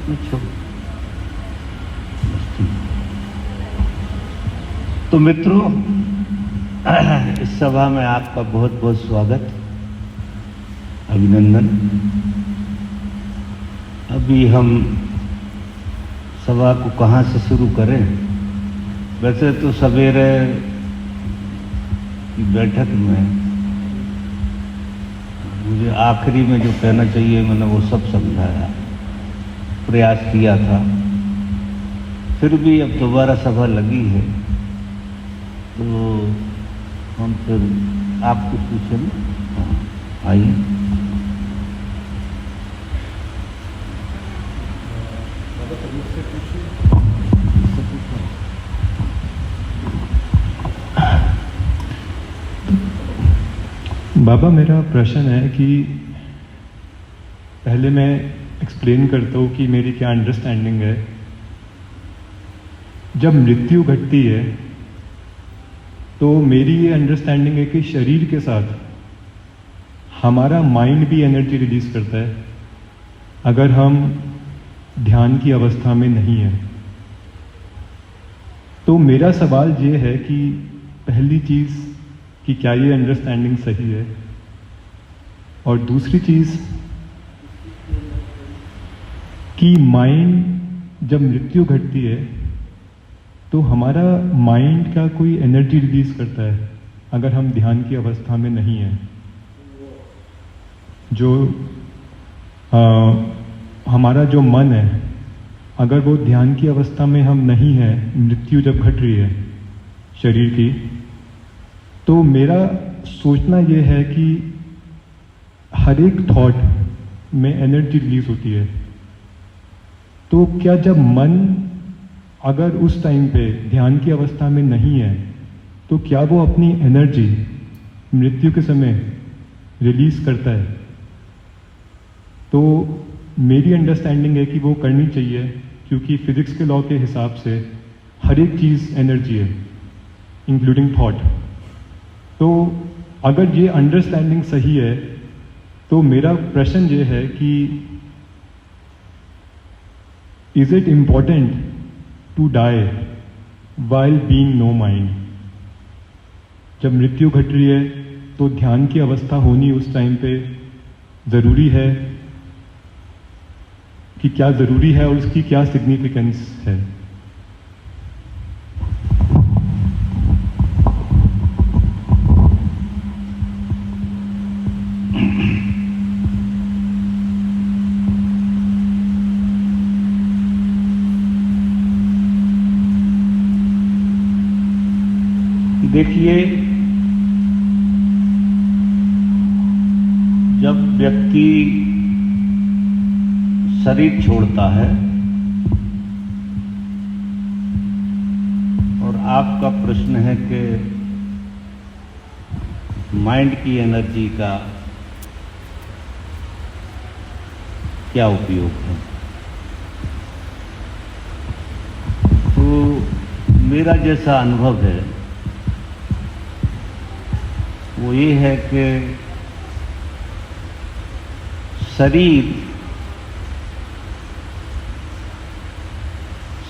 अच्छा। तो मित्रों, इस सभा में आपका बहुत बहुत स्वागत, अभिनंदन। अभी हम सभा को कहाँ से शुरू करें? वैसे तो सवेरे की बैठक में मुझे आखिरी में जो कहना चाहिए मैंने वो सब समझाया, प्रयास किया था। फिर भी अब दोबारा सभा लगी है तो हम फिर आपको पूछें। आइए। बाबा, मेरा प्रश्न है कि पहले मैं एक्सप्लेन करता हूँ कि मेरी क्या अंडरस्टैंडिंग है। जब मृत्यु घटती है तो मेरी ये अंडरस्टैंडिंग है कि शरीर के साथ हमारा माइंड भी एनर्जी रिलीज करता है अगर हम ध्यान की अवस्था में नहीं है। तो मेरा सवाल ये है कि पहली चीज़ कि क्या ये अंडरस्टैंडिंग सही है, और दूसरी चीज़ कि माइंड जब मृत्यु घटती है तो हमारा माइंड का कोई एनर्जी रिलीज करता है अगर हम ध्यान की अवस्था में नहीं हैं। जो हमारा जो मन है, अगर वो ध्यान की अवस्था में हम नहीं हैं, मृत्यु जब घट रही है शरीर की, तो मेरा सोचना ये है कि हर एक थॉट में एनर्जी रिलीज होती है। तो क्या जब मन अगर उस टाइम पे ध्यान की अवस्था में नहीं है तो क्या वो अपनी एनर्जी मृत्यु के समय रिलीज करता है? तो मेरी अंडरस्टैंडिंग है कि वो करनी चाहिए, क्योंकि फिजिक्स के लॉ के हिसाब से हर एक चीज़ एनर्जी है, इंक्लूडिंग थॉट। तो अगर ये अंडरस्टैंडिंग सही है तो मेरा प्रश्न ये है कि is it important to die while being no mind? जब मृत्यु घट रही है तो ध्यान की अवस्था होनी उस टाइम पे ज़रूरी है कि क्या ज़रूरी है और उसकी क्या सिग्निफिकेंस है? देखिए, जब व्यक्ति शरीर छोड़ता है, और आपका प्रश्न है कि माइंड की एनर्जी का क्या उपयोग है, तो मेरा जैसा अनुभव है वो ये है कि शरीर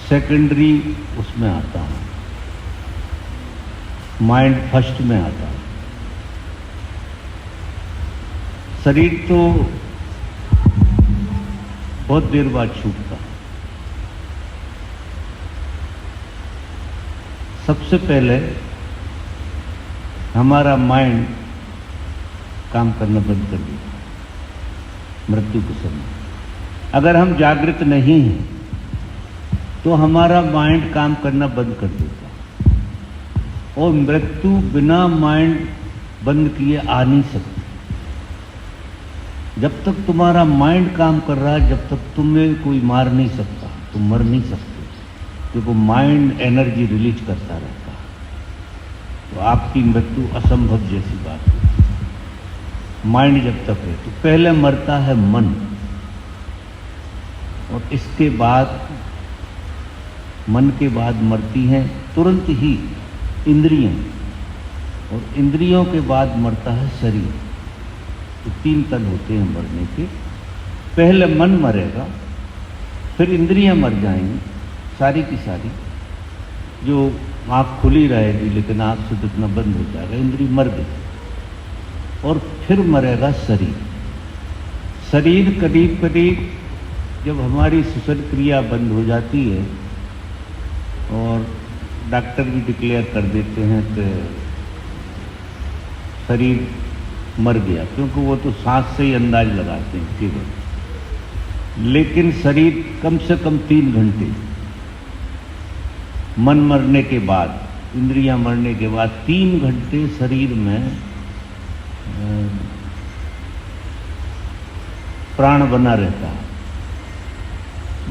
सेकेंडरी उसमें आता है, माइंड फर्स्ट में आता है। शरीर तो बहुत देर बाद छूटता है। सबसे पहले हमारा माइंड काम करना बंद कर देता है मृत्यु के समय। अगर हम जागृत नहीं हैं तो हमारा माइंड काम करना बंद कर देता है, और मृत्यु बिना माइंड बंद किए आ नहीं सकती। जब तक तुम्हारा माइंड काम कर रहा है, जब तक तुम्हें कोई मार नहीं सकता, तुम मर नहीं सकते, क्योंकि वो माइंड एनर्जी रिलीज करता रहता है। तो आपकी मृत्यु असंभव जैसी बात है। माइंड जब तक है तो पहले मरता है मन, और इसके बाद मन के बाद मरती हैं तुरंत ही इंद्रियां, और इंद्रियों के बाद मरता है शरीर। तो 3 तल होते हैं मरने के। पहले मन मरेगा, फिर इंद्रियां मर जाएंगी सारी की सारी, जो आँख खुली रहेगी लेकिन आँख से दिखना बंद हो जाएगा, इंद्रिय मर गई। और फिर मरेगा शरीर। शरीर करीब करीब जब हमारी श्वसन क्रिया बंद हो जाती है और डॉक्टर भी डिक्लेयर कर देते हैं कि शरीर मर गया, क्योंकि वो तो सांस से ही अंदाज लगाते हैं केवल, लेकिन शरीर कम से कम 3 घंटे मन मरने के बाद, इंद्रियां मरने के बाद 3 घंटे शरीर में प्राण बना रहता है।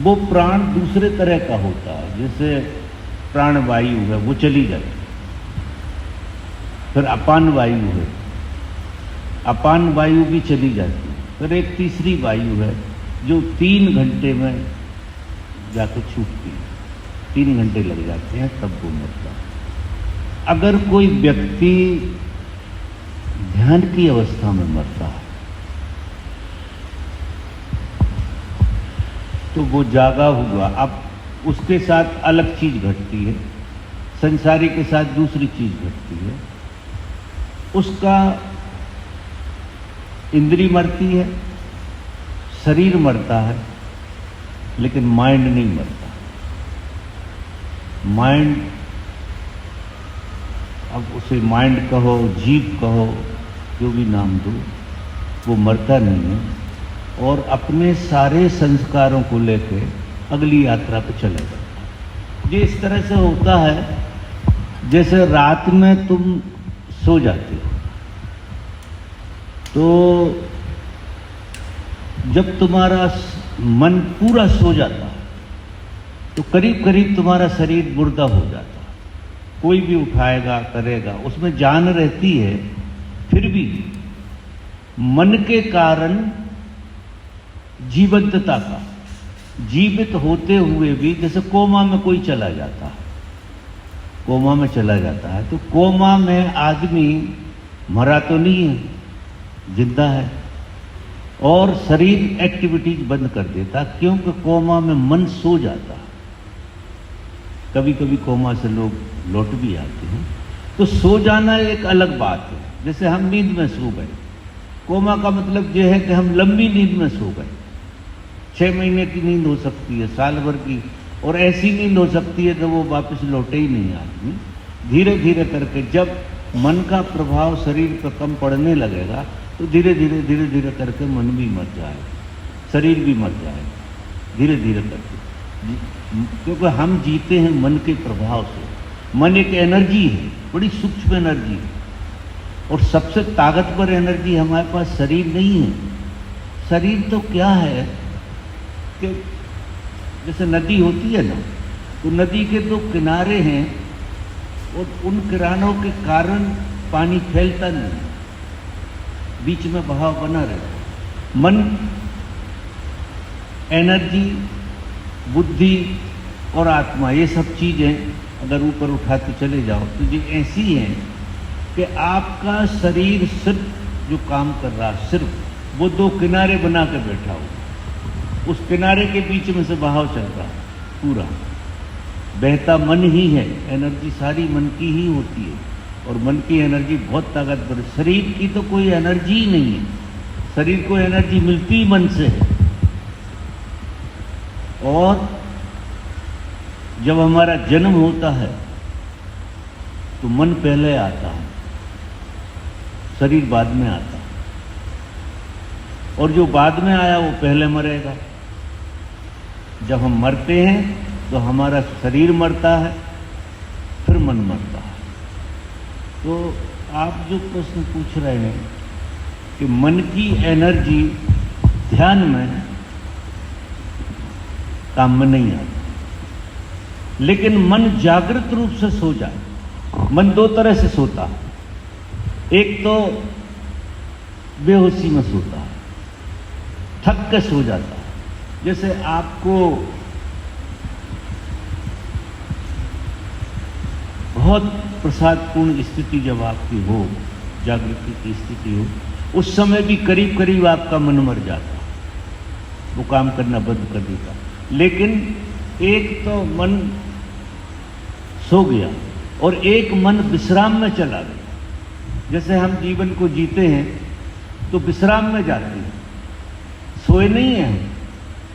वो प्राण दूसरे तरह का होता है, जैसे प्राणवायु है वो चली जाती, फिर अपान वायु है, अपान वायु भी चली जाती है, फिर एक तीसरी वायु है जो 3 घंटे में जाकर छूटती है। 3 घंटे लग जाते हैं तब वो मरता है। अगर कोई व्यक्ति ध्यान की अवस्था में मरता है तो वो जागा हुआ, अब उसके साथ अलग चीज घटती है, संसारी के साथ दूसरी चीज घटती है। उसका इंद्री मरती है, शरीर मरता है, लेकिन माइंड नहीं मरता। माइंड, अब उसे माइंड कहो, जीव कहो, जो भी नाम दो, वो मरता नहीं है और अपने सारे संस्कारों को लेकर अगली यात्रा पर चले जाता है। ये इस तरह से होता है जैसे रात में तुम सो जाते हो, तो जब तुम्हारा मन पूरा सो जाता है तो करीब करीब तुम्हारा शरीर मुर्दा हो जाता है। कोई भी उठाएगा करेगा, उसमें जान रहती है, फिर भी मन के कारण जीवंतता का, जीवित होते हुए भी, जैसे कोमा में कोई चला जाता है, कोमा में चला जाता है, तो कोमा में आदमी मरा तो नहीं है, जिंदा है, और शरीर एक्टिविटीज बंद कर देता, क्योंकि कोमा में मन सो जाता है। कभी कभी कोमा से लोग लौट भी आते हैं। तो सो जाना एक अलग बात है, जैसे हम नींद में सो गए। कोमा का मतलब यह है कि हम लंबी नींद में सो गए। 6 महीने की नींद हो सकती है, साल भर की, और ऐसी नींद हो सकती है कि वो वापस लौटे ही नहीं आदमी। धीरे धीरे करके जब मन का प्रभाव शरीर पर कम पड़ने लगेगा तो धीरे धीरे करके मन भी मर जाएगा, शरीर भी मर जाएगा, धीरे धीरे करके। क्योंकि हम जीते हैं मन के प्रभाव से। मन एक एनर्जी है, बड़ी सूक्ष्म एनर्जी है, और सबसे ताकतवर एनर्जी हमारे पास शरीर नहीं है। शरीर तो क्या है कि जैसे नदी होती है ना, तो नदी के 2 किनारे हैं और उन किनारों के कारण पानी फैलता नहीं, बीच में बहाव बना रहता। मन, एनर्जी, बुद्धि और आत्मा, ये सब चीजें अगर ऊपर उठाते चले जाओ तो ये ऐसी हैं कि आपका शरीर सिर्फ जो काम कर रहा है, सिर्फ वो 2 किनारे बना के बैठा हो, उस किनारे के बीच में से बहाव चल रहा है, पूरा बहता मन ही है। एनर्जी सारी मन की ही होती है, और मन की एनर्जी बहुत ताकतवर है। शरीर की तो कोई एनर्जी ही नहीं है, शरीर को एनर्जी मिलती ही मन से है। और जब हमारा जन्म होता है तो मन पहले आता है, शरीर बाद में आता है, और जो बाद में आया वो पहले मरेगा। जब हम मरते हैं तो हमारा शरीर मरता है, फिर मन मरता है। तो आप जो प्रश्न पूछ रहे हैं कि मन की एनर्जी ध्यान में काम में नहीं आती, लेकिन मन जागृत रूप से सो जाए। मन 2 तरह से सोता है, एक तो बेहोशी में सोता है, थक के सो जाता है। जैसे आपको बहुत प्रसादपूर्ण स्थिति जब आपकी हो, जागृति की स्थिति हो, उस समय भी करीब करीब आपका मन मर जाता, वो काम करना बंद कर देता। लेकिन एक तो मन सो गया और एक मन विश्राम में चला गया। जैसे हम जीवन को जीते हैं तो विश्राम में जाते हैं, सोए नहीं हैं हम,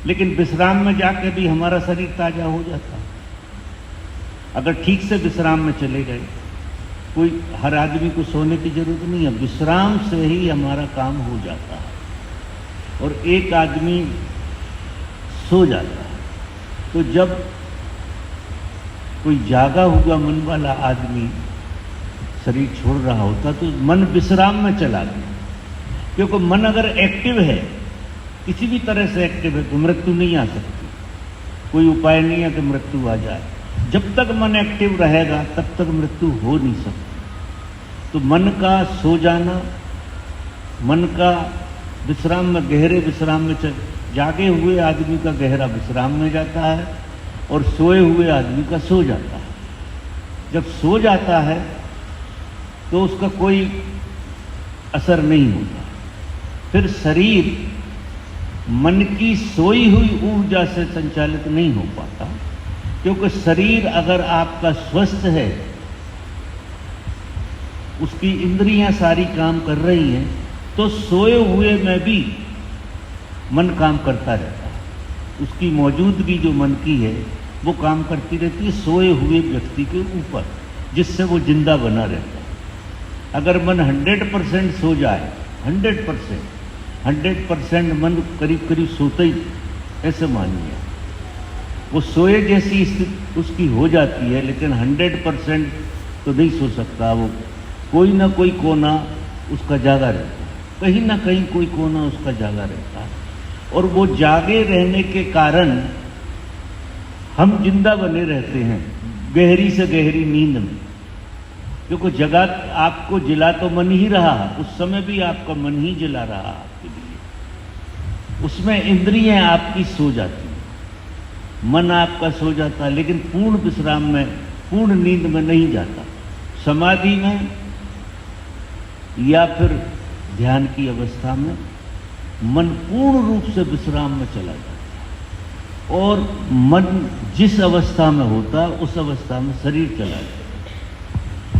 लेकिन विश्राम में जाके भी हमारा शरीर ताजा हो जाता है अगर ठीक से विश्राम में चले गए। कोई हर आदमी को सोने की जरूरत नहीं है, विश्राम से ही हमारा काम हो जाता है। और एक आदमी सो जाता है, तो जब कोई जागा हुआ मन वाला आदमी शरीर छोड़ रहा होता तो मन विश्राम में चला गया। क्योंकि मन अगर एक्टिव है, किसी भी तरह से एक्टिव है, तो मृत्यु नहीं आ सकती। कोई उपाय नहीं है कि मृत्यु आ जाए। जब तक मन एक्टिव रहेगा तब तक मृत्यु हो नहीं सकती। तो मन का सो जाना, मन का विश्राम में, गहरे विश्राम में जागे हुए आदमी का गहरा विश्राम में जाता है और सोए हुए आदमी का सो जाता है। जब सो जाता है तो उसका कोई असर नहीं होता। फिर शरीर मन की सोई हुई ऊर्जा से संचालित नहीं हो पाता, क्योंकि शरीर अगर आपका स्वस्थ है, उसकी इंद्रियां सारी काम कर रही हैं, तो सोए हुए में भी मन काम करता रहता है। उसकी मौजूदगी जो मन की है वो काम करती रहती है सोए हुए व्यक्ति के ऊपर, जिससे वो जिंदा बना रहता है। अगर मन 100% सो जाए, 100% मन करीब करीब सोता ही, ऐसे मानिए वो सोए जैसी स्थिति उसकी हो जाती है, लेकिन 100% तो नहीं सो सकता। वो कोई ना कोई कोना उसका जागा रहता है, कहीं ना कहीं कोई कोना उसका जागा रहता है। और वो जागे रहने के कारण हम जिंदा बने रहते हैं गहरी से गहरी नींद में। क्योंकि जगा आपको जिला तो मन ही रहा, उस समय भी आपका मन ही जिला रहा आपके लिए। उसमें इंद्रियां आपकी सो जाती हैं, मन आपका सो जाता है, लेकिन पूर्ण विश्राम में, पूर्ण नींद में नहीं जाता। समाधि में या फिर ध्यान की अवस्था में मन पूर्ण रूप से विश्राम में चला जाता है, और मन जिस अवस्था में होता है उस अवस्था में शरीर चला जाता है।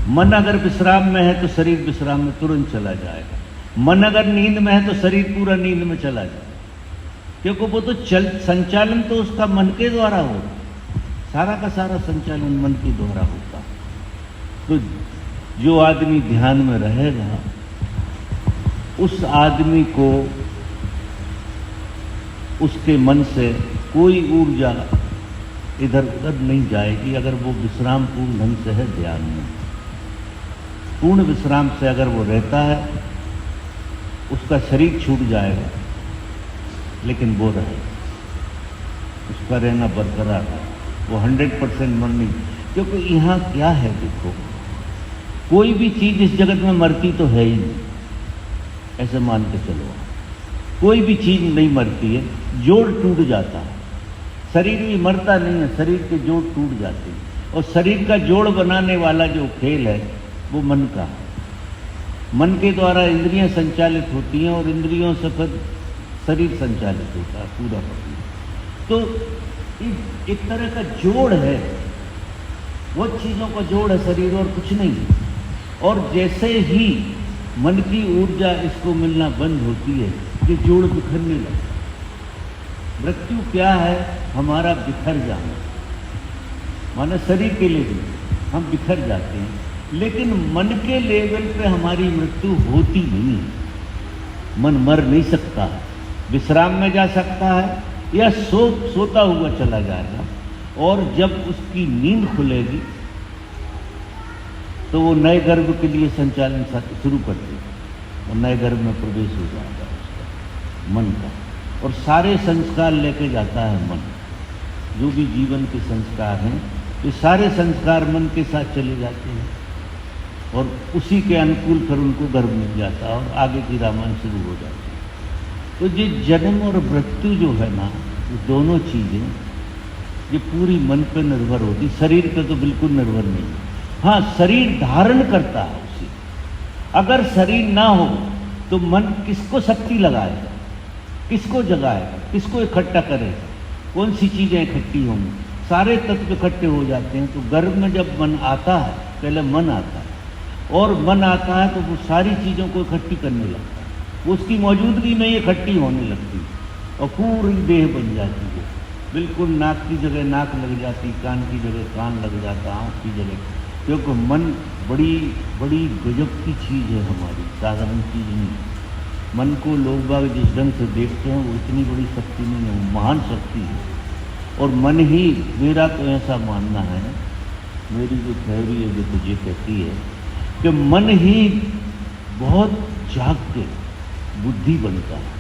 मन अगर विश्राम में है तो शरीर विश्राम में तुरंत चला जाएगा। मन अगर नींद में है तो शरीर पूरा नींद में चला जाएगा, क्योंकि वो तो संचालन तो उसका मन के द्वारा होता, सारा का सारा संचालन मन के द्वारा होता। तो जो आदमी ध्यान में रहेगा उस आदमी को, उसके मन से कोई ऊर्जा इधर उधर नहीं जाएगी, अगर वो विश्राम पूर्ण ढंग से है ध्यान में। पूर्ण विश्राम से अगर वो रहता है, उसका शरीर छूट जाएगा लेकिन वो रहेगा, उसका रहना बरकरार है। वो 100% मन नहीं, क्योंकि यहाँ क्या है, देखो कोई भी चीज इस जगत में मरती तो है ही नहीं, ऐसे मान के चलो। कोई भी चीज नहीं मरती है, जोड़ टूट जाता है। शरीर भी मरता नहीं है, शरीर के जोड़ टूट जाते हैं। और शरीर का जोड़ बनाने वाला जो खेल है वो मन का है। मन के द्वारा इंद्रियां संचालित होती हैं और इंद्रियों से फिर शरीर संचालित होता है पूरा पूरा। तो एक तरह का जोड़ है, वो चीज़ों का जोड़ है शरीर, और कुछ नहीं। और जैसे ही मन की ऊर्जा इसको मिलना बंद होती है, ये जोड़ बिखरने लगता है। मृत्यु क्या है? हमारा बिखर जाना। माने शरीर के लिए भी हम बिखर जाते हैं, लेकिन मन के लेवल पे हमारी मृत्यु होती नहीं है। मन मर नहीं सकता, विश्राम में जा सकता है या सोता हुआ चला जाएगा, और जब उसकी नींद खुलेगी तो वो नए गर्भ के लिए संचालन शुरू कर देगा और नए गर्भ में प्रवेश हो जाएगा उसका मन का। और सारे संस्कार लेके जाता है मन, जो भी जीवन के संस्कार हैं, ये सारे संस्कार मन के साथ चले जाते हैं और उसी के अनुकूल फिर उनको गर्भ मिल जाता है और आगे की रामायण शुरू हो जाती है। तो ये जन्म और मृत्यु जो है ना, ये दोनों चीज़ें ये पूरी मन पर निर्भर होती, शरीर पर तो बिल्कुल निर्भर नहीं। हाँ, शरीर धारण करता है उसे। अगर शरीर ना हो तो मन किसको शक्ति लगाएगा, किसको जगाएगा, किसको इकट्ठा करेगा? कौन सी चीज़ें इकट्ठी होंगी, सारे तत्व इकट्ठे हो जाते हैं। तो गर्भ में जब मन आता है, पहले मन आता है, और मन आता है तो वो सारी चीज़ों को इकट्ठी करने लगता है, वो उसकी मौजूदगी में ही इकट्ठी होने लगती है और पूरी देह बन जाती है। बिल्कुल नाक की जगह नाक लग जाती, कान की जगह कान लग जाता, आँख की जगह, क्योंकि मन बड़ी बड़ी गजब की चीज़ है हमारी, साधारण चीज़ नहीं। मन को लोग बाग जिस ढंग से देखते हैं वो इतनी बड़ी शक्ति नहीं है, वो महान शक्ति है। और मन ही, मेरा तो ऐसा मानना है, मेरी जो थ्योरी है जो तुझे कहती है कि मन ही बहुत जाग के बुद्धि बनता है,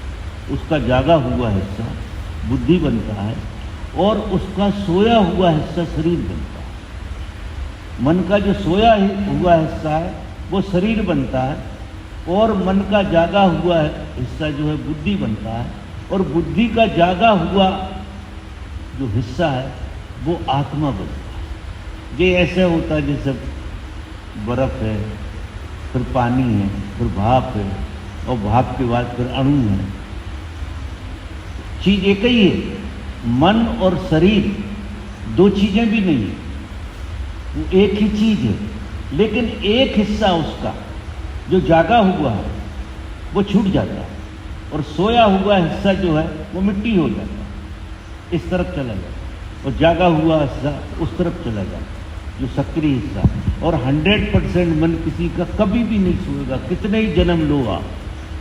उसका जागा हुआ हिस्सा बुद्धि बनता है और उसका सोया हुआ हिस्सा शरीर बनता है। मन का जो सोया हुआ हिस्सा है वो शरीर बनता है और मन का जागा हुआ हिस्सा जो है बुद्धि बनता है, और बुद्धि का जागा हुआ जो हिस्सा है वो आत्मा बनता है। ये ऐसे होता है जैसे बर्फ़ है, फिर पानी है, फिर भाप है, और भाप के बाद फिर अणु है। चीज़ एक ही है, मन और शरीर दो चीज़ें भी नहीं है, वो एक ही चीज़ है, लेकिन एक हिस्सा उसका जो जागा हुआ है वो छूट जाता है और सोया हुआ हिस्सा जो है वो मिट्टी हो जाता है, इस तरफ चला जाता, और जागा हुआ हिस्सा उस तरफ चला जाता, जो सक्रिय हिस्सा। और 100% मन किसी का कभी भी नहीं सोएगा, कितने ही जन्म लो आप,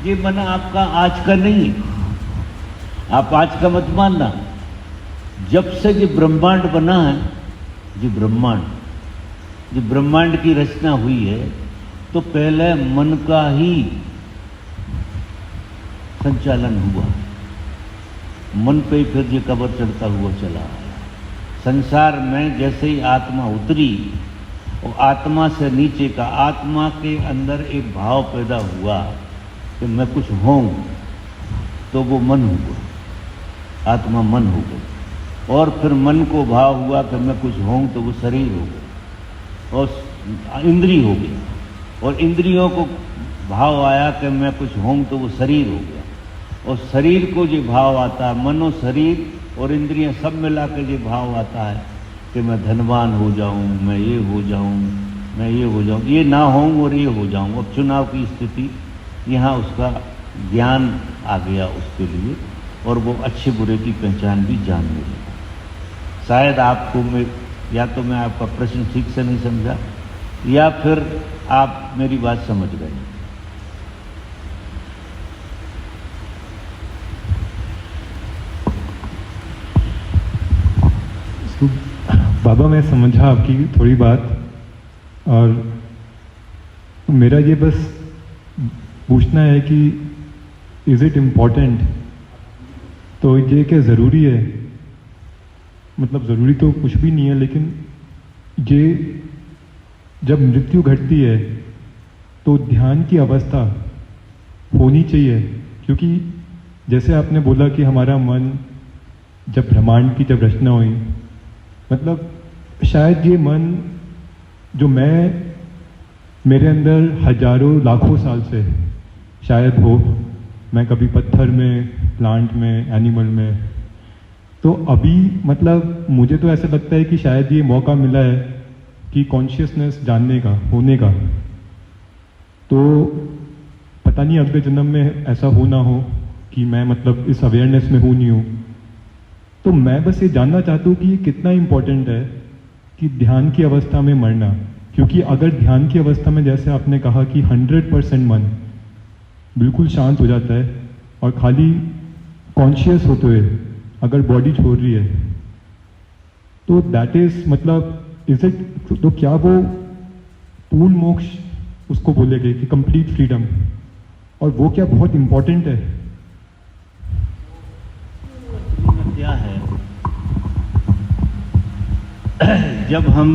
ये मन आपका आज का नहीं है, आप आज का मत मानना। जब से ये ब्रह्मांड बना है, ये ब्रह्मांड की रचना हुई है, तो पहले मन का ही संचालन हुआ, मन पे फिर ये कबर चढ़ता हुआ चला आया। संसार में जैसे ही आत्मा उतरी और आत्मा से नीचे का, आत्मा के अंदर एक भाव पैदा हुआ कि मैं कुछ हूँ, तो वो मन हुआ, आत्मा मन हो गई। और फिर मन को भाव हुआ कि मैं कुछ हूँ, तो वो शरीर हो गया और इंद्रिय हो गई, और इंद्रियों को भाव आया कि मैं कुछ हूँ, तो वो शरीर हो गया। और शरीर को जो भाव आता है, मनो शरीर और इंद्रियां सब मिला के जो भाव आता है कि मैं धनवान हो जाऊं, मैं ये हो जाऊं, मैं ये हो जाऊं, ये ना होऊं और ये हो जाऊं। अब चुनाव की स्थिति, यहाँ उसका ज्ञान आ गया उसके लिए, और वो अच्छे बुरे की पहचान भी जानने लगा। शायद आपको या तो मैं आपका प्रश्न ठीक से नहीं समझा, या फिर आप मेरी बात समझ गए। तो बाबा, मैं समझा आपकी थोड़ी बात, और मेरा ये बस पूछना है कि इज़ इट इम्पॉर्टेंट, तो ये क्या ज़रूरी है? मतलब ज़रूरी तो कुछ भी नहीं है, लेकिन ये जब मृत्यु घटती है तो ध्यान की अवस्था होनी चाहिए, क्योंकि जैसे आपने बोला कि हमारा मन जब ब्रह्मांड की जब रचना हुई, मतलब शायद ये मन जो मेरे अंदर हजारों लाखों साल से शायद हो, मैं कभी पत्थर में, प्लांट में, एनिमल में, तो अभी मतलब मुझे तो ऐसा लगता है कि शायद ये मौका मिला है कि कॉन्शियसनेस जानने का, होने का। तो पता नहीं अगले जन्म में ऐसा हो ना हो कि मैं मतलब इस अवेयरनेस में हूँ नहीं हूँ। तो मैं बस ये जानना चाहता हूँ कि ये कितना इम्पोर्टेंट है कि ध्यान की अवस्था में मरना, क्योंकि अगर ध्यान की अवस्था में जैसे आपने कहा कि 100% मन बिल्कुल शांत हो जाता है और खाली कॉन्शियस होते हुए अगर बॉडी छोड़ रही है, तो दैट इज मतलब इज इट, तो क्या वो पूर्ण मोक्ष उसको बोलेगे कि कंप्लीट फ्रीडम, और वो क्या बहुत इंपॉर्टेंट है? क्या है, जब हम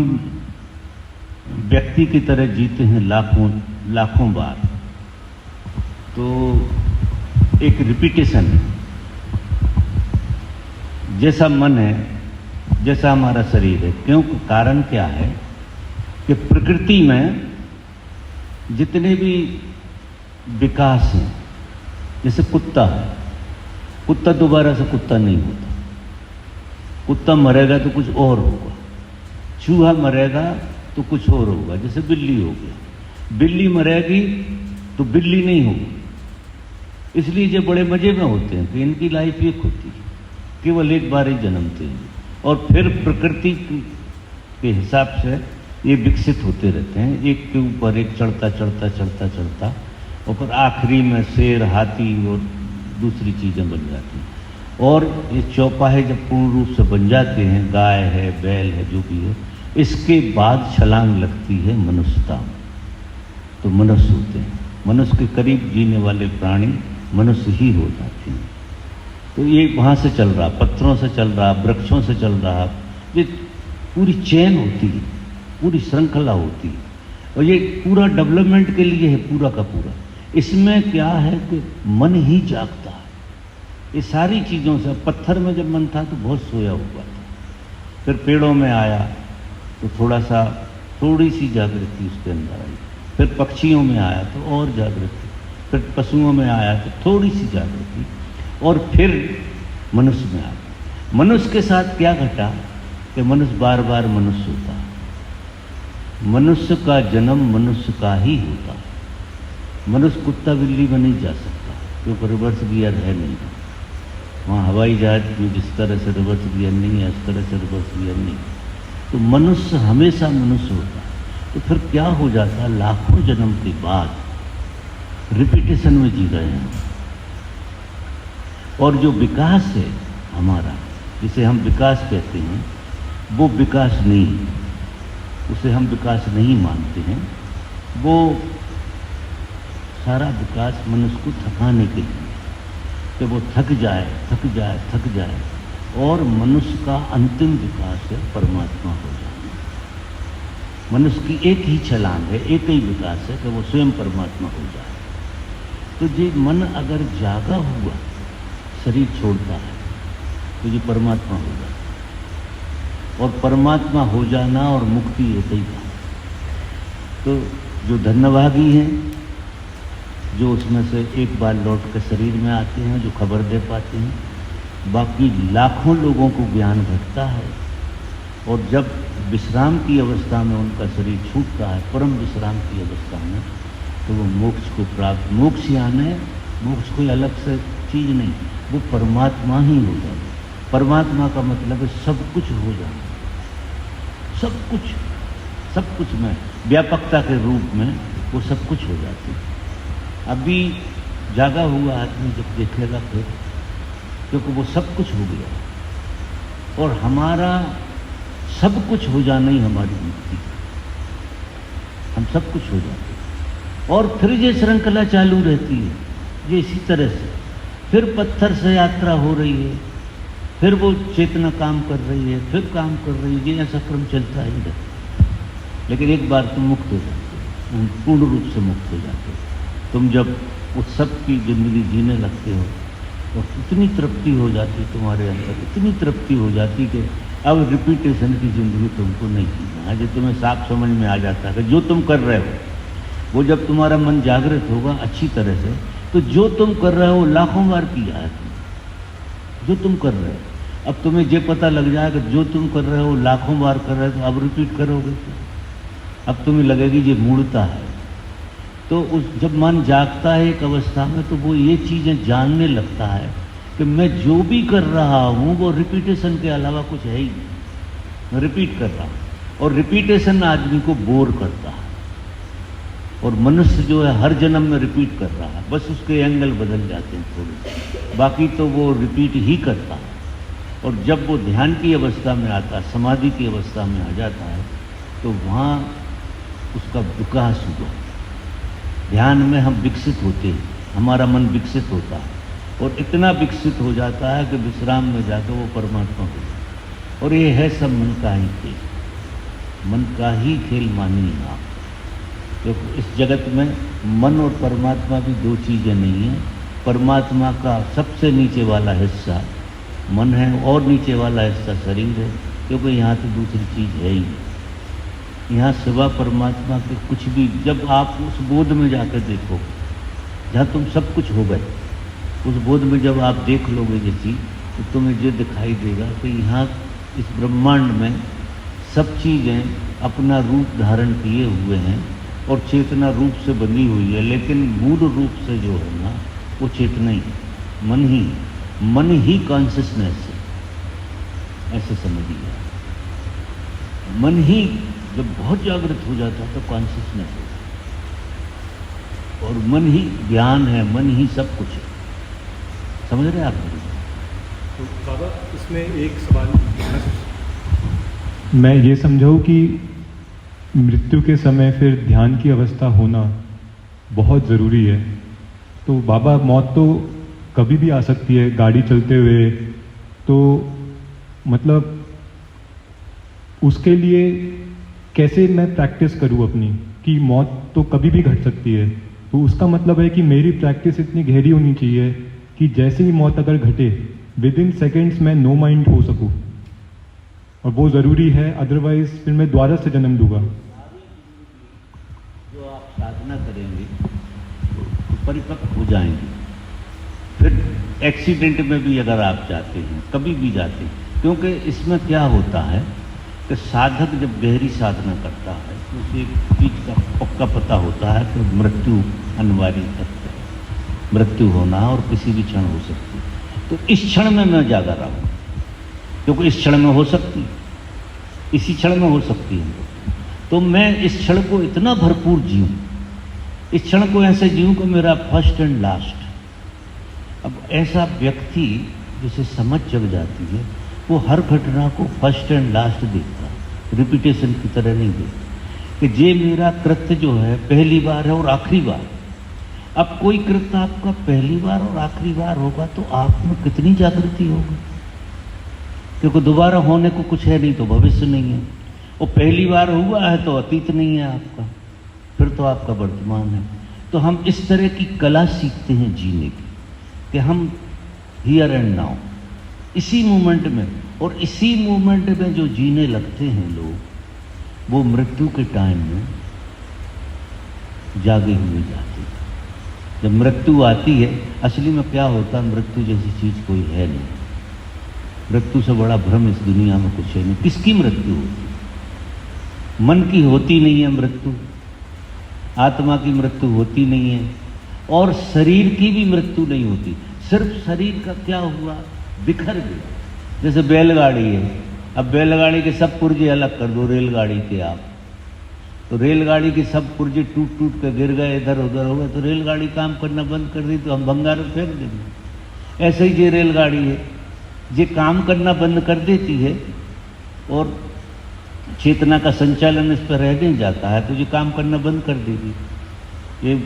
व्यक्ति की तरह जीते हैं लाखों बार, तो एक रिपीटेशन है। जैसा मन है, जैसा हमारा शरीर है। क्यों? कारण क्या है कि प्रकृति में जितने भी विकास हैं, जैसे कुत्ता है, कुत्ता दोबारा से कुत्ता नहीं होता, कुत्ता मरेगा तो कुछ और होगा, चूहा मरेगा तो कुछ और होगा। जैसे बिल्ली हो गया, बिल्ली मरेगी तो बिल्ली नहीं होगी। इसलिए जो बड़े मजे में होते हैं कि इनकी लाइफ एक होती है, केवल एक बार ही जन्मते हैं और फिर प्रकृति के हिसाब से ये विकसित होते रहते हैं, एक के ऊपर एक चढ़ता चढ़ता चढ़ता चढ़ता, और फिर आखिरी में शेर, हाथी और दूसरी चीज़ें बन जाती हैं। और ये चौपाहे जब पूर्ण रूप से बन जाते हैं, गाय है, बैल है, जो भी है, इसके बाद छलांग लगती है मनुष्यता में, तो मनुष्य होते हैं। मनुष्य के करीब जीने वाले प्राणी मनुष्य ही हो जाते हैं। तो ये वहाँ से चल रहा, पत्थरों से चल रहा, वृक्षों से चल रहा, ये पूरी चेन होती है, पूरी श्रृंखला होती है, और ये पूरा डेवलपमेंट के लिए है पूरा का पूरा। इसमें क्या है कि मन ही जागता है ये सारी चीज़ों से। पत्थर में जब मन था तो बहुत सोया हुआ था, फिर पेड़ों में आया तो थोड़ी सी जागृति उसके अंदर आई, फिर पक्षियों में आया तो और जागृति, फिर पशुओं में आया तो थोड़ी सी जागृति, और फिर मनुष्य में आया। मनुष्य के साथ क्या घटा कि मनुष्य बार बार मनुष्य होता है। मनुष्य का जन्म मनुष्य का ही होता है। मनुष्य कुत्ता बिल्ली में नहीं जा सकता, क्योंकि रिवर्स गियर है नहीं वहाँ। हवाई जहाज में जिस तरह से रिवर्स गियर नहीं है, इस तरह से रिवर्स गियर नहीं। तो मनुष्य हमेशा मनुष्य होता है। तो फिर क्या हो जाता है, लाखों जन्म के बाद रिपीटेशन में जी रहे हैं। और जो विकास है हमारा, जिसे हम विकास कहते हैं, वो विकास नहीं है, उसे हम विकास नहीं मानते हैं। वो सारा विकास मनुष्य को थकाने के लिए, कि वो थक जाए थक जाए थक जाए, और मनुष्य का अंतिम विकास है परमात्मा हो जाना। मनुष्य की एक ही छलांग है, एक ही विकास है कि वो स्वयं परमात्मा हो जाए। तो ये मन अगर जागा हुआ शरीर छोड़ता है तो ये परमात्मा हो जाता है। और परमात्मा हो जाना और मुक्ति एक ही बात। तो जो धन्यभागी हैं, जो उसमें से एक बार लौट कर शरीर में आते हैं, जो खबर दे पाते हैं, बाकी लाखों लोगों को ज्ञान घटता है। और जब विश्राम की अवस्था में उनका शरीर छूटता है, परम विश्राम की अवस्था में, तो वो मोक्ष को प्राप्त, मोक्ष यानी मोक्ष कोई अलग से चीज़ नहीं, वो परमात्मा ही हो जाता है। परमात्मा का मतलब है सब कुछ हो जाना, सब कुछ में व्यापकता के रूप में वो सब कुछ हो जाती है। अभी जागा हुआ आदमी जब देखेगा फिर, क्योंकि वो सब कुछ हो गया, और हमारा सब कुछ हो जाना ही हमारी मुक्ति, हम सब कुछ हो जाते हैं। और फिर ये श्रृंखला चालू रहती है, ये इसी तरह से फिर पत्थर से यात्रा हो रही है, फिर वो चेतना काम कर रही है, फिर काम कर रही है, ये ऐसा क्रम चलता ही रहता है। लेकिन एक बार तुम मुक्त हो जाते हो, पूर्ण रूप से मुक्त हो जाते हो। तुम जब उस सब की जिंदगी जीने लगते हो तो इतनी तृप्ति हो जाती तुम्हारे अंदर, इतनी तृप्ति हो जाती कि अब रिपीटेशन की जिंदगी तुमको नहीं जीना है। जो तुम्हें साफ समझ में आ जाता है कि जो तुम कर रहे हो, वो जब तुम्हारा मन जागृत होगा अच्छी तरह से, तो जो तुम कर रहे हो लाखों बार किया है तुम, जो तुम कर रहे हो। अब तुम्हें ये पता लग जाएगा जो तुम कर रहे हो लाखों बार कर रहे हो, तो अब रिपीट करोगे तो अब तुम्हें लगेगी ये मूढ़ता है। तो उस जब मन जागता है एक अवस्था में, तो वो ये चीज़ें जानने लगता है कि मैं जो भी कर रहा हूँ वो रिपीटेशन के अलावा कुछ है ही नहीं, मैं रिपीट कर रहा हूँ। और रिपीटेशन आदमी को बोर करता है, और मनुष्य जो है हर जन्म में रिपीट कर रहा है, बस उसके एंगल बदल जाते हैं थोड़े, बाकी तो वो रिपीट ही करता है। और जब वो ध्यान की अवस्था में आता है, समाधि की अवस्था में आ जाता है, तो वहाँ उसका विकास हुआ। ध्यान में हम विकसित होते हैं, हमारा मन विकसित होता है, और इतना विकसित हो जाता है कि विश्राम में जाकर वो परमात्मा हो जाता है। और ये है सब मन का ही खेल, मन का ही खेल मानिए आप। क्योंकि इस जगत में मन और परमात्मा भी दो चीज़ें नहीं हैं। परमात्मा का सबसे नीचे वाला हिस्सा मन है, और नीचे वाला हिस्सा शरीर है, क्योंकि यहाँ तो दूसरी चीज़ है ही नहीं। यहाँ सिवा परमात्मा के कुछ भी, जब आप उस बोध में जाकर देखो जहाँ तुम सब कुछ हो गए, उस बोध में जब आप देख लोगे ये चीज़, तो तुम्हें ये दिखाई देगा कि यहाँ इस ब्रह्मांड में सब चीज़ें अपना रूप धारण किए हुए हैं और चेतना रूप से बनी हुई है, लेकिन मूल रूप से जो है ना वो चेतना ही, मन ही कॉन्शियसनेस है, ऐसे समझिए। मन ही जब बहुत जागृत हो जाता है तो कॉन्शियसनेस है, और मन ही ज्ञान है, मन ही सब कुछ है। समझ रहे हैं आप? तो बाबा इसमें एक सवाल मैं ये समझाऊँ कि मृत्यु के समय फिर ध्यान की अवस्था होना बहुत ज़रूरी है। तो बाबा मौत तो कभी भी आ सकती है, गाड़ी चलते हुए, तो मतलब उसके लिए कैसे मैं प्रैक्टिस करूं अपनी, कि मौत तो कभी भी घट सकती है। तो उसका मतलब है कि मेरी प्रैक्टिस इतनी गहरी होनी चाहिए कि जैसे ही मौत अगर घटे विद इन सेकेंड्स मैं नो माइंड हो सकूं, और वो ज़रूरी है, अदरवाइज फिर मैं दोबारा से जन्म लूँगा। जो आप साधना करेंगे तो परिपक्व हो जाएंगे। फिर एक्सीडेंट में भी अगर आप जाते हैं, कभी भी जाते हैं, क्योंकि इसमें क्या होता है कि साधक जब गहरी साधना करता है तो उसे एक चीज का पक्का पता होता है कि मृत्यु अनिवार्य तथ्य है, मृत्यु होना और किसी भी क्षण हो सकती है। तो इस क्षण में मैं जागा रहा हूँ, क्योंकि इस क्षण में हो सकती, इसी क्षण में हो सकती है। तो मैं इस क्षण को इतना भरपूर जीऊँ, इस क्षण को ऐसे जीऊँ कि मेरा फर्स्ट एंड लास्ट। अब ऐसा व्यक्ति जिसे समझ जग जाती है वो हर घटना को फर्स्ट एंड लास्ट देखता है, रिपीटेशन की तरह नहीं देखता कि ये मेरा कृत्य जो है पहली बार है और आखिरी बार। अब कोई कृत्य आपका पहली बार और आखिरी बार होगा तो आप में कितनी जागृति होगी, क्योंकि दोबारा होने को कुछ है नहीं, तो भविष्य नहीं है, और पहली बार हुआ है तो अतीत नहीं है आपका, फिर तो आपका वर्तमान है। तो हम इस तरह की कला सीखते हैं जीने की, कि हम हियर एंड नाउ, इसी मोमेंट में, और इसी मोमेंट में जो जीने लगते हैं लोग, वो मृत्यु के टाइम में जागे हुए जाते हैं। जब मृत्यु आती है, असली में क्या होता है, मृत्यु जैसी चीज कोई है नहीं। मृत्यु से बड़ा भ्रम इस दुनिया में कुछ है नहीं। किसकी मृत्यु होती है? मन की होती नहीं है मृत्यु, आत्मा की मृत्यु होती नहीं है, और शरीर की भी मृत्यु नहीं होती। सिर्फ शरीर का क्या हुआ, बिखर गया। जैसे बैलगाड़ी है, अब बैलगाड़ी के सब पुर्जे अलग कर दो रेलगाड़ी के आप, तो रेलगाड़ी के सब पुर्जे टूट टूट कर गिर गए, इधर उधर हो गए, तो रेलगाड़ी काम करना बंद कर दी, तो हम भंगार फेंक देंगे। ऐसे ही ये रेलगाड़ी है, ये काम करना बंद कर देती है और चेतना का संचालन इस पर रह नहीं जाता है, तो ये काम करना बंद कर देगी। ये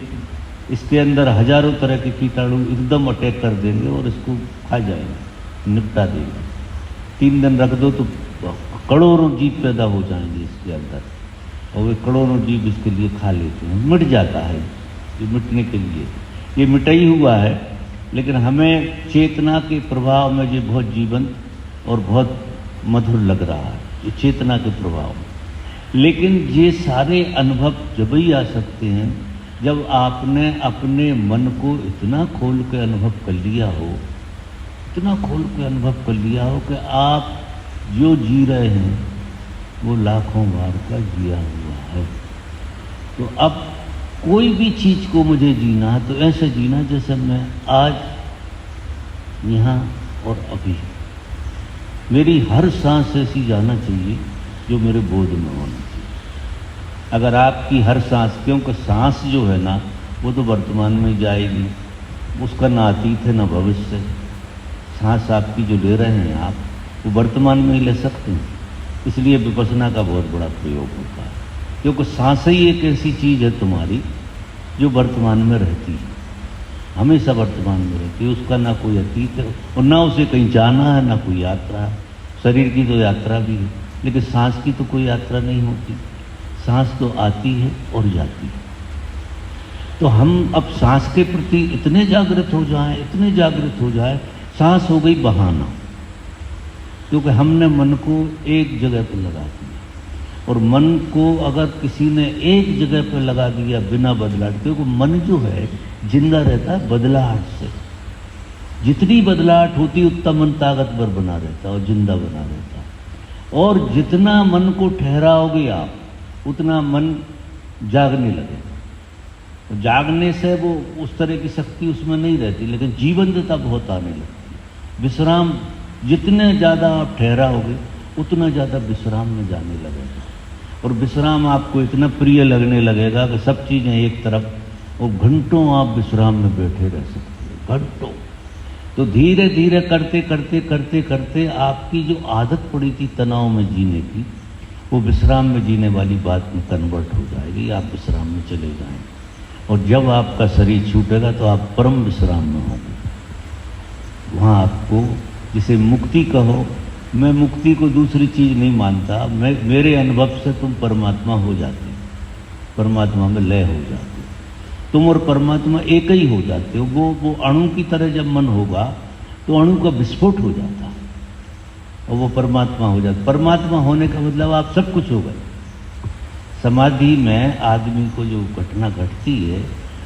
इसके अंदर हजारों तरह के कीटाणु एकदम अटैक कर देंगे और इसको खा जाएंगे, निपटा देंगे। 3 दिन रख दो तो करोड़ों जीव पैदा हो जाएंगे इसके अंदर, और वे करोड़ों जीव इसके लिए खा लेते हैं। मिट जाता है ये, मिटने के लिए ये मिटा ही हुआ है, लेकिन हमें चेतना के प्रभाव में ये बहुत जीवंत और बहुत मधुर लग रहा है, ये चेतना के प्रभाव में। लेकिन ये सारे अनुभव जब ही आ सकते हैं जब आपने अपने मन को इतना खोल के अनुभव कर लिया हो, इतना खोल के अनुभव कर लिया हो कि आप जो जी रहे हैं वो लाखों बार का जिया हुआ है। तो अब कोई भी चीज़ को मुझे जीना है तो ऐसे जीना जैसे मैं आज यहाँ और अभी, मेरी हर सांस ऐसी जाना चाहिए जो मेरे बोध में होना चाहिए। अगर आपकी हर सांस, क्योंकि सांस जो है ना वो तो वर्तमान में जाएगी, उसका ना अतीत है ना भविष्य। सांस आपकी जो ले रहे हैं आप, वो वर्तमान में ही ले सकते हैं। इसलिए विपश्यना का बहुत बड़ा प्रयोग होता है, क्योंकि सांस ही एक ऐसी चीज़ है तुम्हारी जो वर्तमान में रहती है, हमेशा वर्तमान में रहती है। उसका ना कोई अतीत है और ना उसे कहीं जाना है, ना कोई यात्रा है। शरीर की तो यात्रा भी है, लेकिन सांस की तो कोई यात्रा नहीं होती। सांस तो आती है और जाती है। तो हम अब सांस के प्रति इतने जागृत हो जाएं, इतने जागृत हो जाए, सांस हो गई बहाना, क्योंकि हमने मन को एक जगह पर लगा दिया। और मन को अगर किसी ने एक जगह पर लगा दिया बिना बदलाहट, क्योंकि मन जो है जिंदा रहता है बदलाहट से। जितनी बदलाहट होती उतना मन ताकतवर बना रहता है और जिंदा बना रहता है। और जितना मन को ठहराओगे आप उतना मन जागने लगेगा। तो जागने से वो उस तरह की शक्ति उसमें नहीं रहती, लेकिन जीवंतता बहुत आने लगती है। विश्राम जितने ज़्यादा आप ठहराओगे उतना ज़्यादा विश्राम में जाने लगेगा, और विश्राम आपको इतना प्रिय लगने लगेगा कि सब चीज़ें एक तरफ, और घंटों आप विश्राम में बैठे रह सकते हो, घंटों। तो धीरे धीरे करते करते करते करते आपकी जो आदत पड़ी थी तनाव में जीने की, वो विश्राम में जीने वाली बात में कन्वर्ट हो जाएगी। आप विश्राम में चले जाएंगे, और जब आपका शरीर छूटेगा तो आप परम विश्राम में होंगे। वहाँ आपको जिसे मुक्ति कहो, मैं मुक्ति को दूसरी चीज़ नहीं मानता, मेरे अनुभव से तुम परमात्मा हो जाते हो, परमात्मा में लय हो जाते हो, तुम और परमात्मा एक ही हो जाते हो। वो अणु की तरह जब मन होगा तो अणु का विस्फोट हो जाता है और वो परमात्मा हो जाता। परमात्मा होने का मतलब आप सब कुछ हो गए। समाधि में आदमी को जो घटना घटती है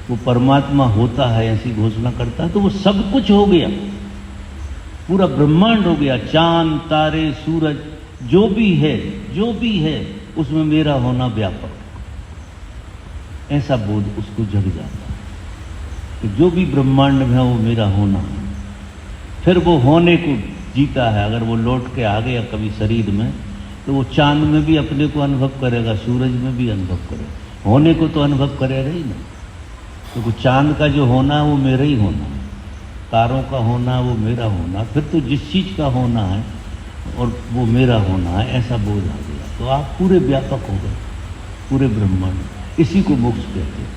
वो परमात्मा होता है ऐसी घोषणा करता है, तो वो सब कुछ हो गया, पूरा ब्रह्मांड हो गया। चांद तारे सूरज जो भी है उसमें मेरा होना व्यापक, ऐसा बोध उसको जग जाता है कि जो भी ब्रह्मांड में है वो मेरा होना है। फिर वो होने को जीता है। अगर वो लौट के आ गया कभी शरीर में तो वो चांद में भी अपने को अनुभव करेगा, सूरज में भी अनुभव करेगा, होने को तो अनुभव करेगा ही ना। तो चांद का जो होना है वो मेरा ही होना है, तारों का होना वो मेरा होना, फिर तो जिस चीज़ का होना है और वो मेरा होना है, ऐसा बोध आ गया तो आप पूरे व्यापक हो गए, पूरे ब्रह्मांड। इसी को मोक्ष कहते हैं।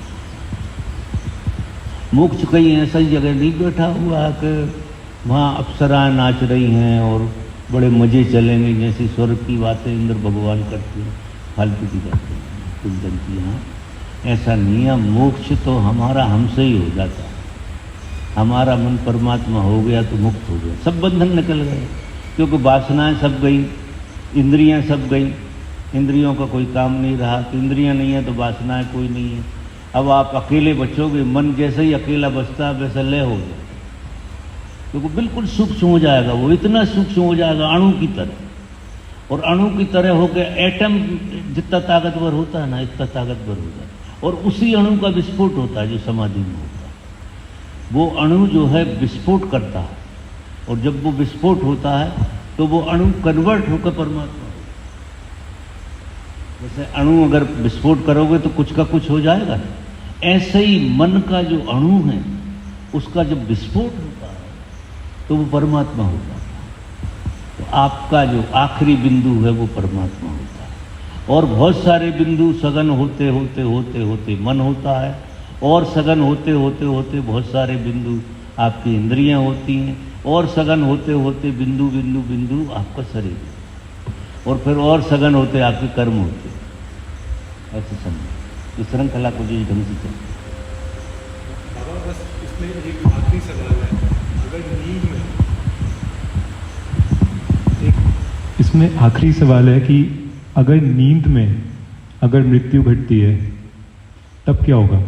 मोक्ष कहीं ऐसा ही जगह नहीं बैठा हुआ कि वहाँ अप्सराएं नाच रही हैं और बड़े मज़े चलेंगे, जैसी स्वर्ग की बातें इंद्र भगवान करते हैं, फालतू की बातें कुंदन की। यहाँ ऐसा नहीं है। मोक्ष तो हमारा हमसे ही हो जाता है। हमारा मन परमात्मा हो गया तो मुक्त हो गया, सब बंधन निकल गए, क्योंकि वासनाएं सब गई, इंद्रियां सब गई, इंद्रियों का कोई काम नहीं रहा। तो इंद्रियां नहीं है तो वासनाएं कोई नहीं है। अब आप अकेले बचोगे, मन जैसे ही अकेला बचता है वैसा लय हो गया, क्योंकि बिल्कुल सूक्ष्म हो जाएगा, वो इतना सूक्ष्म हो जाएगा अणु की तरह। और अणु की तरह होकर एटम जितना ताकतवर होता है ना, इतना ताकतवर हो जाता है। और उसी अणु का विस्फोट होता है जो समाधि में होता है। वो अणु जो है विस्फोट करता है, और जब वो विस्फोट होता है तो वो अणु कन्वर्ट होकर परमात्मा होता है। जैसे अणु अगर विस्फोट करोगे तो कुछ का कुछ हो जाएगा, ऐसे ही मन का जो अणु है उसका जब विस्फोट होता है तो वो परमात्मा होता है। तो आपका जो आखिरी बिंदु है वो परमात्मा होता है। और बहुत सारे बिंदु सघन होते होते होते होते मन होता है, और सघन होते होते होते बहुत सारे बिंदु आपकी इंद्रियां होती हैं, और सघन होते होते बिंदु बिंदु बिंदु आपका शरीर, और फिर और सघन होते आपके कर्म होते। ऐसे समझो इस श्रृंखला को जिस ढंग से चलते। बाबा बस इसमें एक आखिरी सवाल है, अगर नींद में इसमें आखिरी सवाल है कि अगर नींद में अगर मृत्यु घटती है तब क्या होगा?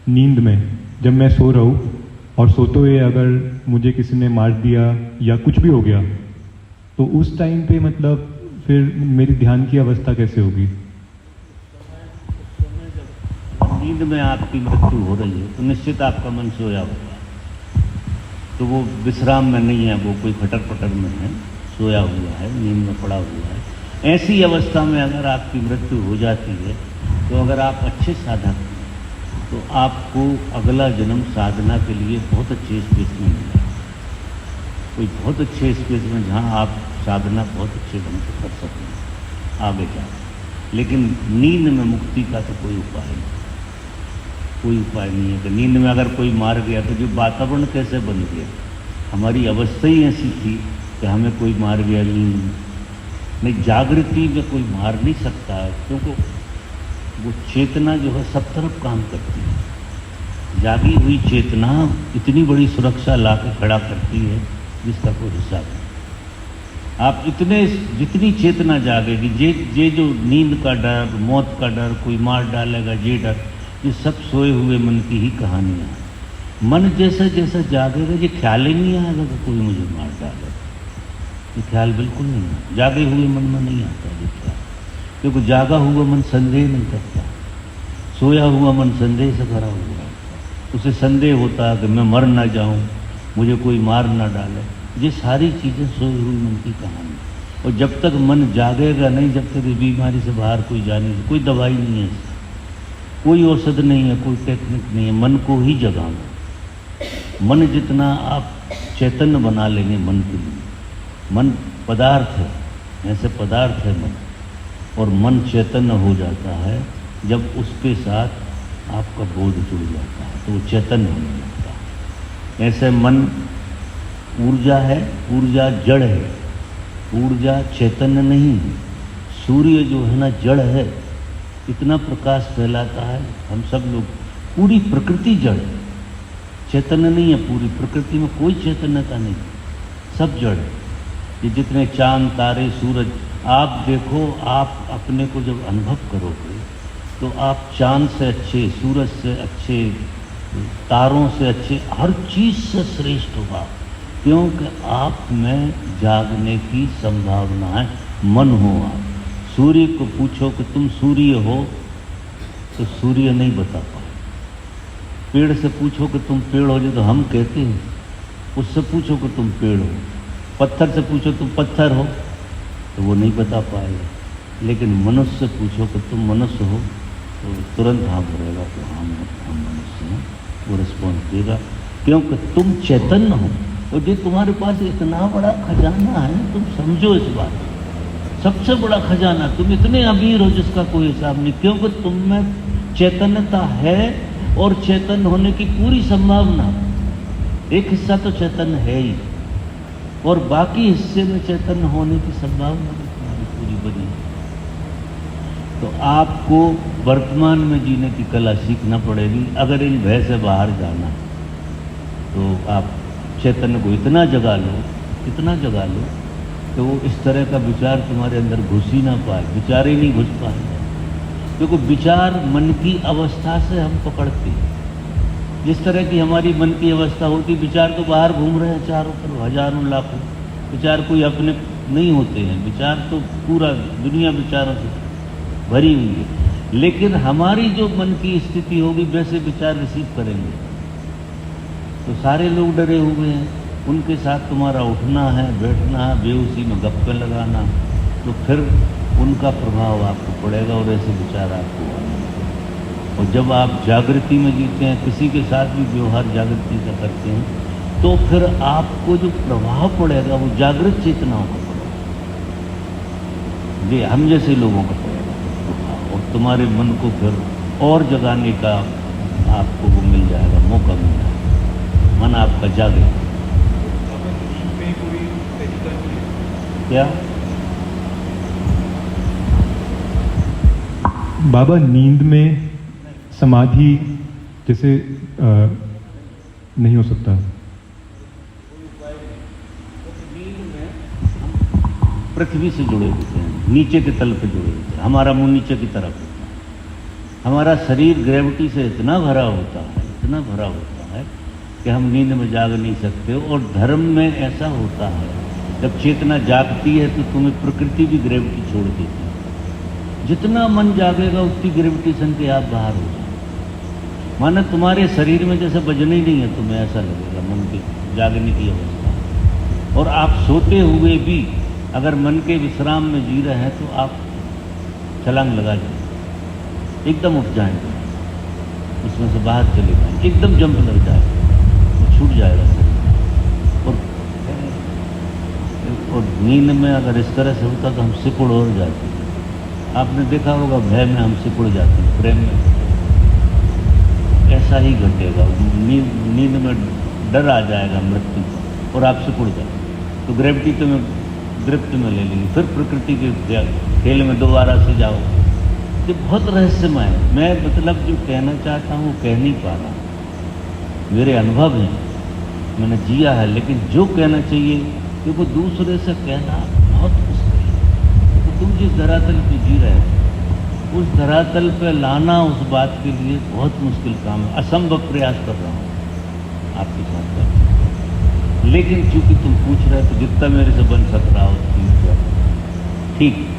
नींद में जब मैं सो रहा हूँ और सोते हुए अगर मुझे किसी ने मार दिया या कुछ भी हो गया तो उस टाइम पे मतलब फिर मेरी ध्यान की अवस्था कैसे होगी? नींद में आपकी मृत्यु हो रही है तो निश्चित आपका मन सोया होगा, तो वो विश्राम में नहीं है, वो कोई खटर पटर में है, सोया हुआ है, नींद में पड़ा हुआ है। ऐसी अवस्था में अगर आपकी मृत्यु हो जाती है तो अगर आप अच्छे साधक हैं तो आपको अगला जन्म साधना के लिए बहुत अच्छे स्पेस में मिला, कोई बहुत अच्छे स्पेस में जहाँ आप साधना बहुत अच्छे ढंग से कर सकें आगे जाकर। लेकिन नींद में मुक्ति का तो कोई उपाय नहीं, कोई उपाय नहीं है कि नींद में अगर कोई मार गया तो जो वातावरण कैसे बन गया, हमारी अवस्था ही ऐसी थी कि हमें कोई मार गया नींद में। नहीं, जागृति में कोई मार नहीं सकता है, क्योंकि वो चेतना जो है सब तरफ काम करती है। जागी हुई चेतना इतनी बड़ी सुरक्षा ला के खड़ा करती है जिसका कोई हिसाब नहीं। आप जितनी चेतना जागेगी, जे जो नींद का डर, मौत का डर, कोई मार डालेगा, ये डर, ये सब सोए हुए मन की ही कहानियाँ हैं। मन जैसा जैसा जागेगा ये ख्याल ही नहीं आएगा कि कोई मुझे मार डालेगा। ये ख्याल बिल्कुल नहीं है। जागे हुए मन में नहीं आता ये ख्याल, क्योंकि जागा हुआ मन संदेह नहीं करता, सोया हुआ मन संदेह से भरा हुआ है। उसे संदेह होता है कि मैं मर ना जाऊं, मुझे कोई मार ना डाले। ये सारी चीज़ें सोई हुई मन की कहानी। और जब तक मन जागेगा नहीं, जब तक इस बीमारी से बाहर कोई जाने, कोई दवाई नहीं है इसका, कोई औषध नहीं है, कोई टेक्निक नहीं है। मन को ही जगाना। मन जितना आप चैतन्य बना लेंगे मन के लिए, मन पदार्थ है, ऐसे पदार्थ है मन, और मन चैतन्य हो जाता है जब उसके साथ आपका बोध जुड़ जाता है, तो वो चैतन्य होने लगता है। ऐसे मन ऊर्जा है, ऊर्जा जड़ है, ऊर्जा चैतन्य नहीं है। सूर्य जो है ना जड़ है, इतना प्रकाश फैलाता है, हम सब लोग, पूरी प्रकृति जड़ है, चैतन्य नहीं है। पूरी प्रकृति में कोई चैतन्यता नहीं, सब जड़ है। ये जितने चांद तारे सूरज, आप देखो, आप अपने को जब अनुभव करोगे तो आप चांद से अच्छे, सूरज से अच्छे, तारों से अच्छे, हर चीज़ से श्रेष्ठ होगा, क्योंकि आप में जागने की संभावना है, मन हो आप। सूर्य को पूछो कि तुम सूर्य हो, तो सूर्य नहीं बता पाए। पेड़ से पूछो कि तुम पेड़ हो, जो तो हम कहते हैं, उससे पूछो कि तुम पेड़ हो। पत्थर से पूछो तुम पत्थर हो, तो वो नहीं बता पाएगा। लेकिन मनुष्य से पूछो कि तुम मनुष्य हो, तो तुरंत हाँ बोलेगा कि हाँ हम मनुष्य हैं, वो रिस्पॉन्स देगा, क्योंकि तुम चैतन्य हो। और जो तुम्हारे पास इतना बड़ा खजाना है, तुम समझो इस बात, सबसे बड़ा खजाना, तुम इतने अमीर हो जिसका कोई हिसाब नहीं, क्योंकि तुम में चैतन्यता है, और चैतन्य होने की पूरी संभावना। एक हिस्सा तो चैतन्य है ही, और बाकी हिस्से में चैतन्य होने की संभावना भी पूरी बनी है। तो आपको वर्तमान में जीने की कला सीखना पड़ेगी। अगर इन भय से बाहर जाना है, तो आप चैतन्य को इतना जगा लो, इतना जगा लो कि वो इस तरह का विचार तुम्हारे अंदर घुस ही ना पाए, विचार ही नहीं घुस पाए। क्योंकि विचार मन की अवस्था से हम पकड़ते हैं। जिस तरह की हमारी मन की अवस्था होती, विचार तो बाहर घूम रहे हैं चारों पर, हजारों लाखों विचार, कोई अपने नहीं होते हैं। विचार तो पूरा दुनिया विचारों से भरी हुई है, लेकिन हमारी जो मन की स्थिति होगी वैसे विचार रिसीव करेंगे। तो सारे लोग डरे हुए हैं, उनके साथ तुम्हारा उठना है, बैठना है, बेहोशी में गप्पे लगाना, तो फिर उनका प्रभाव आपको पड़ेगा और ऐसे विचार आपको आएंगे। और जब आप जागृति में जीते हैं, किसी के साथ भी व्यवहार जागृति का करते हैं, तो फिर आपको जो प्रभाव पड़ेगा वो जागृत चेतनाओं का पड़ेगा, ये हम जैसे लोगों का पड़ेगा, और तुम्हारे मन को फिर और जगाने का आपको वो मिल जाएगा, मौका मिल जाएगा, मन आपका जागेगा। क्या बाबा, नींद में समाधि जैसे नहीं हो सकता? नींद में हम पृथ्वी से जुड़े होते हैं, नीचे के तल पे जुड़े होते हैं, हमारा मुंह नीचे की तरफ होता है, हमारा शरीर ग्रेविटी से इतना भरा होता है, इतना भरा होता है कि हम नींद में जाग नहीं सकते। और धर्म में ऐसा होता है, जब चेतना जागती है तो तुम्हें प्रकृति भी ग्रेविटी छोड़ देती है। जितना मन जागेगा उतनी ग्रेविटेशन के आप बाहर हो जाए। माना तुम्हारे शरीर में जैसे वजन ही नहीं है, तुम्हें ऐसा लगेगा मन के जागने की अवस्था। और आप सोते हुए भी अगर मन के विश्राम में जी रहे हैं, तो आप छलांग लगा जाए, एकदम उठ जाएंगे, उसमें से बाहर चले जाएंगे, एकदम जंप लग जाएगा, तो छूट जाएगा शरीर। और नींद में अगर इस तरह से होता तो हम सिकुड़ और जाते। आपने देखा होगा भय में हम सिकुड़ जाते हैं, प्रेम में ऐसा ही घटेगा। नींद में डर आ जाएगा मृत्यु, और आप सिकुड़ जाए, तो ग्रेविटी तुम्हें गिरफ्त में ले लेगी, फिर प्रकृति के खेल में दोबारा से जाओ। ये बहुत रहस्यमय है। मैं मतलब जो कहना चाहता हूँ वो कह नहीं पा रहा, मेरे अनुभव हैं, मैंने जिया है, लेकिन जो कहना चाहिए क्योंकि दूसरे से कहना बहुत मुश्किल है। तो तुम जिस धरातल पे जी रहे हो, उस धरातल पे लाना उस बात के लिए बहुत मुश्किल काम है। असंभव प्रयास कर रहा हूँ आपके साथ, लेकिन चूंकि तुम पूछ रहे हो तो जितना मेरे से बन सक रहा हो ठीक है। ठीक